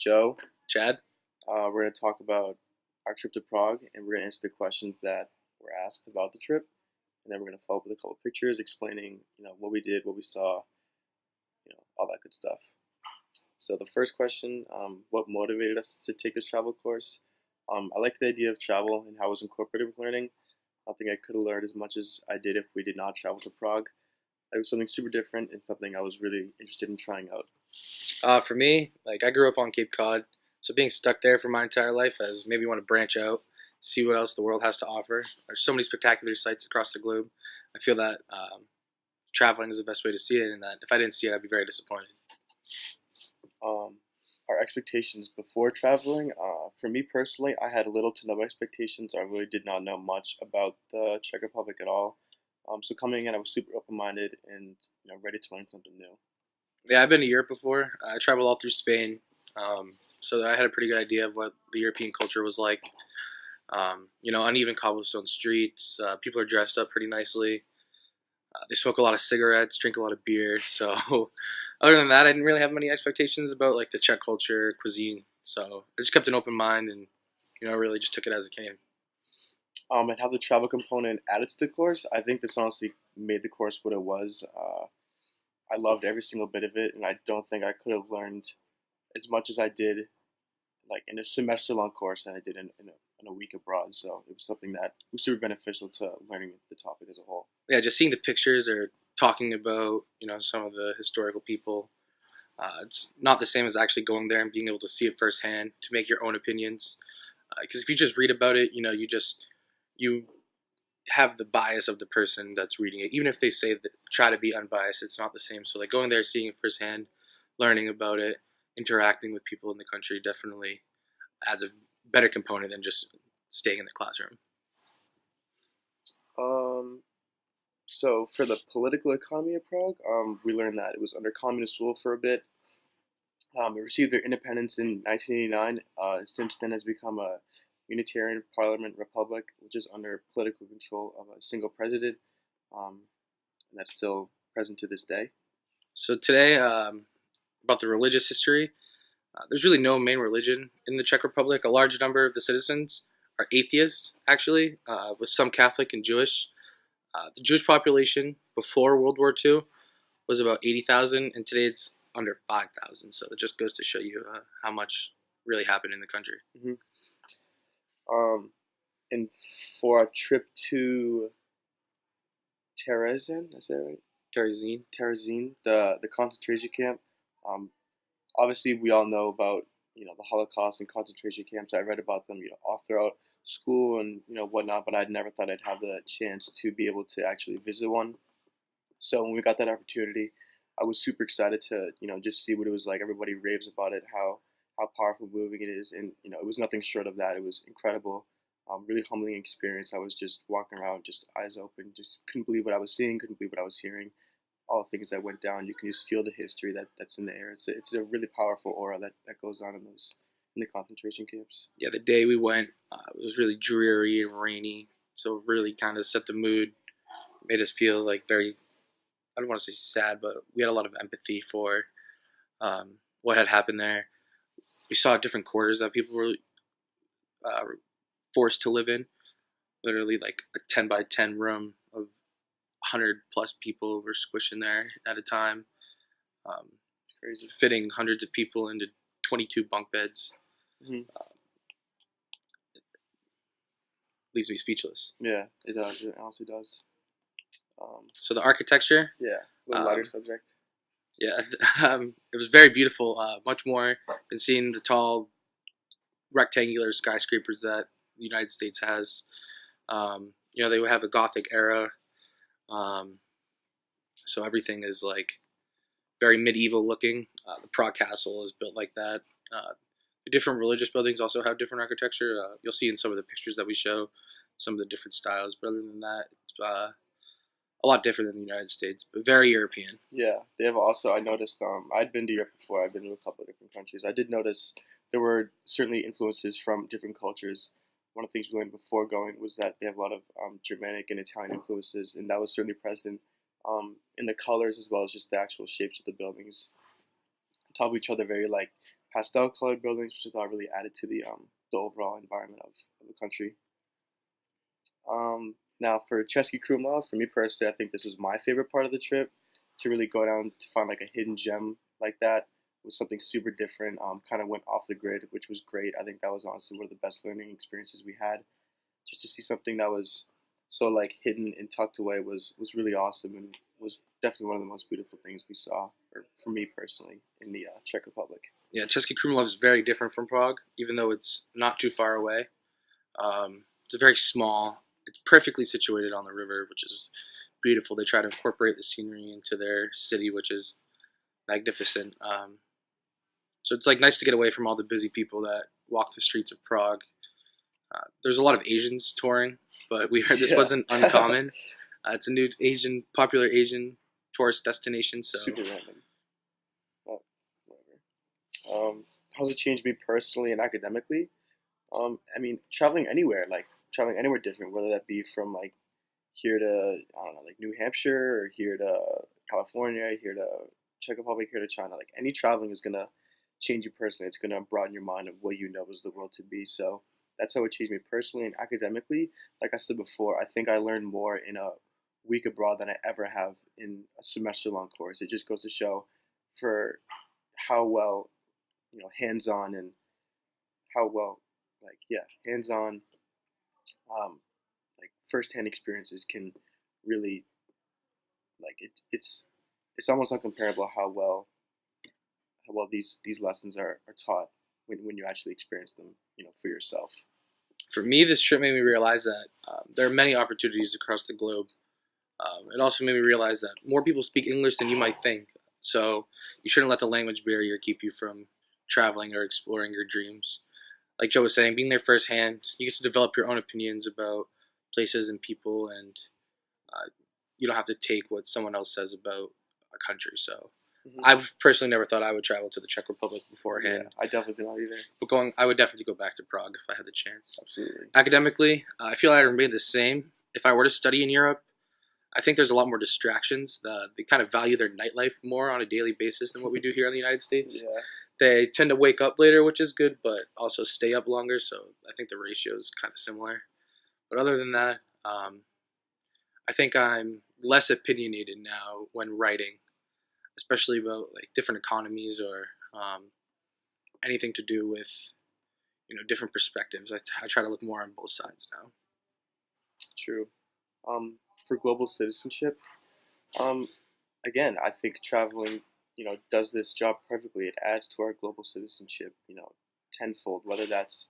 Joe. Chad? We're going to talk about our trip to Prague, and we're going to answer the questions that were asked about the trip, and then we're going to follow up with a couple pictures explaining, what we did, what we saw, all that good stuff. So the first question, what motivated us to take this travel course? I like the idea of travel and how it was incorporated with learning. I think I could have learned as much as I did if we did not travel to Prague. It was something super different and something I was really interested in trying out. For me, I grew up on Cape Cod, so being stuck there for my entire life has made me want to branch out, see what else the world has to offer. There's so many spectacular sights across the globe. I feel that traveling is the best way to see it, and that if I didn't see it, I'd be very disappointed. Um, our expectations before traveling, for me personally, I had little to no expectations. I really did not know much about the Czech Republic at all. So coming in, I was super open-minded and ready to learn something new. Yeah, I've been to Europe before. I traveled all through Spain, so I had a pretty good idea of what the European culture was like. Uneven cobblestone streets. People are dressed up pretty nicely. They smoke a lot of cigarettes, drink a lot of beer. So, other than that, I didn't really have many expectations about the Czech culture, cuisine. So I just kept an open mind and really just took it as it came. And how the travel component added to the course, I think this honestly made the course what it was. I loved every single bit of it, and I don't think I could have learned as much as I did, in a semester-long course than I did in a week abroad. So it was something that was super beneficial to learning the topic as a whole. Yeah, just seeing the pictures or talking about some of the historical people. It's not the same as actually going there and being able to see it firsthand to make your own opinions. Because if you just read about it, you have the bias of the person that's reading it. Even if they say that try to be unbiased, it's not the same. So going there, seeing it firsthand, learning about it, interacting with people in the country definitely adds a better component than just staying in the classroom. So for the political economy of Prague, we learned that it was under communist rule for a bit. It received their independence in 1989. Since then has become a unitarian parliament republic, which is under political control of a single president, and that's still present to this day. So today, about the religious history, there's really no main religion in the Czech Republic. A large number of the citizens are atheists, actually, with some Catholic and Jewish. The Jewish population before World War II was about 80,000, and today it's under 5,000. So it just goes to show you how much really happened in the country. Mm-hmm. And for our trip to Terezin, is that right? Terezin, the concentration camp. Obviously, we all know about the Holocaust and concentration camps. I read about them all throughout school and whatnot, but I'd never thought I'd have the chance to be able to actually visit one. So when we got that opportunity, I was super excited to just see what it was like. Everybody raves about it, how powerful moving it is, and it was nothing short of that. It was incredible, really humbling experience. I was just walking around, just eyes open, just couldn't believe what I was seeing, couldn't believe what I was hearing. All the things that went down, you can just feel the history that's in the air. It's a really powerful aura that goes on in the concentration camps. Yeah, the day we went, it was really dreary and rainy, so it really kind of set the mood, made us feel very, I don't want to say sad, but we had a lot of empathy for what had happened there. We saw different quarters that people were forced to live in. Literally, a 10 by 10 room of 100 plus people were squished in there at a time. Crazy. Fitting hundreds of people into 22 bunk beds. Mm-hmm. It leaves me speechless. Yeah, it does. It honestly does. So the architecture. Yeah, a little lighter subject. Yeah, it was very beautiful. Much more than seeing the tall, rectangular skyscrapers that the United States has. They would have a Gothic era, so everything is very medieval looking. The Prague Castle is built like that. The different religious buildings also have different architecture. You'll see in some of the pictures that we show some of the different styles. But other than that, it's a lot different than the United States, but very European. Yeah, they have also, I noticed, I'd been to Europe before. I've been to a couple of different countries. I did notice there were certainly influences from different cultures. One of the things we learned before going was that they have a lot of Germanic and Italian influences, and that was certainly present in the colors as well as just the actual shapes of the buildings. On top of each other, very pastel colored buildings, which I thought really added to the overall environment of the country. Now for Chesky Krumlov, for me personally, I think this was my favorite part of the trip, to really go down to find like a hidden gem like that with something super different. Kind of went off the grid, which was great. I think that was honestly one of the best learning experiences we had. Just to see something that was so like hidden and tucked away was really awesome, and was definitely one of the most beautiful things we saw, or for me personally, in the Czech Republic. Yeah, Český Krumlov is very different from Prague, even though it's not too far away. It's a very small. It's perfectly situated on the river, which is beautiful. They try to incorporate the scenery into their city, which is magnificent. So it's like nice to get away from all the busy people that walk the streets of Prague. There's a lot of Asians touring, but we heard this wasn't uncommon. It's a new popular Asian tourist destination. So super random. Oh, whatever. How's it changed me personally and academically? I mean, traveling anywhere different, whether that be from like here to, I don't know, like New Hampshire, or here to California, here to Czech Republic, here to China. Like any traveling is gonna change you personally. It's gonna broaden your mind of what you know is the world to be. So that's how it changed me personally and academically. Like I said before, I think I learned more in a week abroad than I ever have in a semester-long course. It just goes to show for how well, hands-on, and how well, hands-on, like first-hand experiences can really, like it's almost uncomparable how well these lessons are taught when you actually experience them, for yourself. for me, this trip made me realize that there are many opportunities across the globe. It also made me realize that more people speak English than you might think. So you shouldn't let the language barrier keep you from traveling or exploring your dreams. Like Joe was saying, being there firsthand, you get to develop your own opinions about places and people, and you don't have to take what someone else says about a country. So I personally never thought I would travel to the Czech Republic beforehand. Yeah, I definitely did not either. But I would definitely go back to Prague if I had the chance. Absolutely. Academically, I feel I remain the same. If I were to study in Europe, I think there's a lot more distractions. They kind of value their nightlife more on a daily basis than what we do here in the United States. Yeah. They tend to wake up later, which is good, but also stay up longer. So I think the ratio is kind of similar. But other than that, I think I'm less opinionated now when writing, especially about like different economies or anything to do with different perspectives. I try to look more on both sides now. True. For global citizenship, again, I think traveling, does this job perfectly. It adds to our global citizenship, tenfold. Whether that's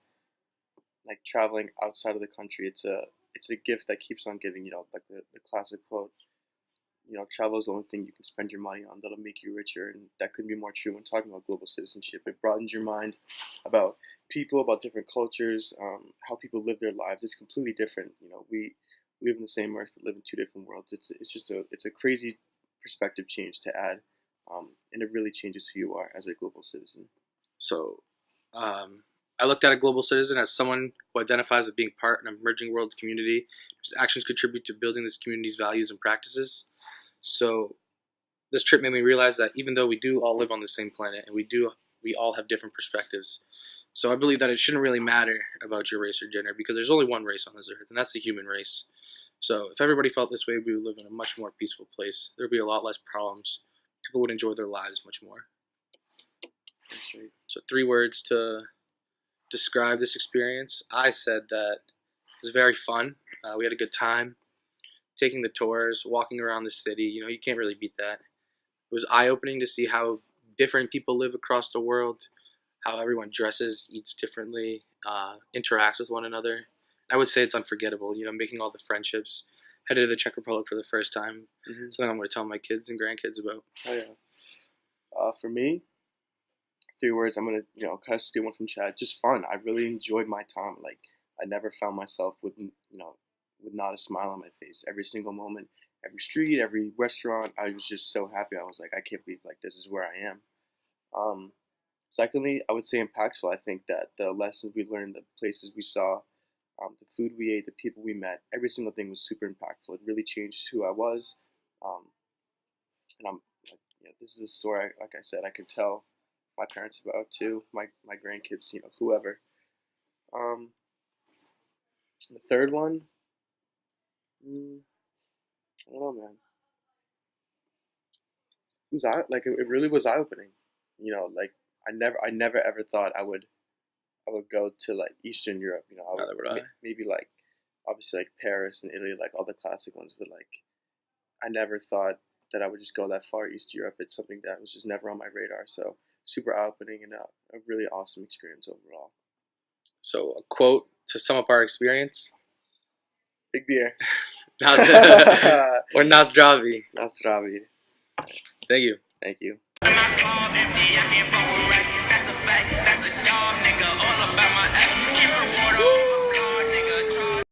like traveling outside of the country, it's a gift that keeps on giving. Like the classic quote, travel is the only thing you can spend your money on that'll make you richer, and that couldn't be more true when talking about global citizenship. It broadens your mind about people, about different cultures, how people live their lives. It's completely different. We live in the same earth, but live in two different worlds. It's a crazy perspective change to add, and it really changes who you are as a global citizen. So, I looked at a global citizen as someone who identifies with being part of an emerging world community whose actions contribute to building this community's values and practices. So, this trip made me realize that even though we do all live on the same planet and we all have different perspectives. So I believe that it shouldn't really matter about your race or gender because there's only one race on this earth, and that's the human race. So if everybody felt this way, we would live in a much more peaceful place. There would be a lot less problems. People would enjoy their lives much more. That's right. So 3 words to describe this experience. I said that it was very fun. We had a good time taking the tours, walking around the city. You can't really beat that. It was eye-opening to see how different people live across the world, how everyone dresses, eats differently, interacts with one another. I would say it's unforgettable, making all the friendships. Headed to the Czech Republic for the first time. Something I'm going to tell my kids and grandkids about. Oh, yeah. For me, 3 words, I'm going to, kind of steal one from Chad. Just fun. I really enjoyed my time. Like, I never found myself with not a smile on my face. Every single moment, every street, every restaurant, I was just so happy. I was like, I can't believe, like, this is where I am. Secondly, I would say impactful. I think that the lessons we learned, the places we saw, the food we ate, the people we met, every single thing was super impactful. It really changed who I was. And I'm, this is a story, like I said, I could tell my parents about too. My grandkids, whoever. Um, the third one, I don't know, man. It was it really was eye opening. Like I never ever thought I would go to like Eastern Europe. I would Neither would I. maybe like obviously like Paris and Italy, like all the classic ones, but like I never thought that I would just go that far east Europe. It's something that was just never on my radar. So super eye opening and a really awesome experience overall. So a quote to sum up our experience. Big beer. Or Nasdravi. Nasdravi. Thank you. Thank you.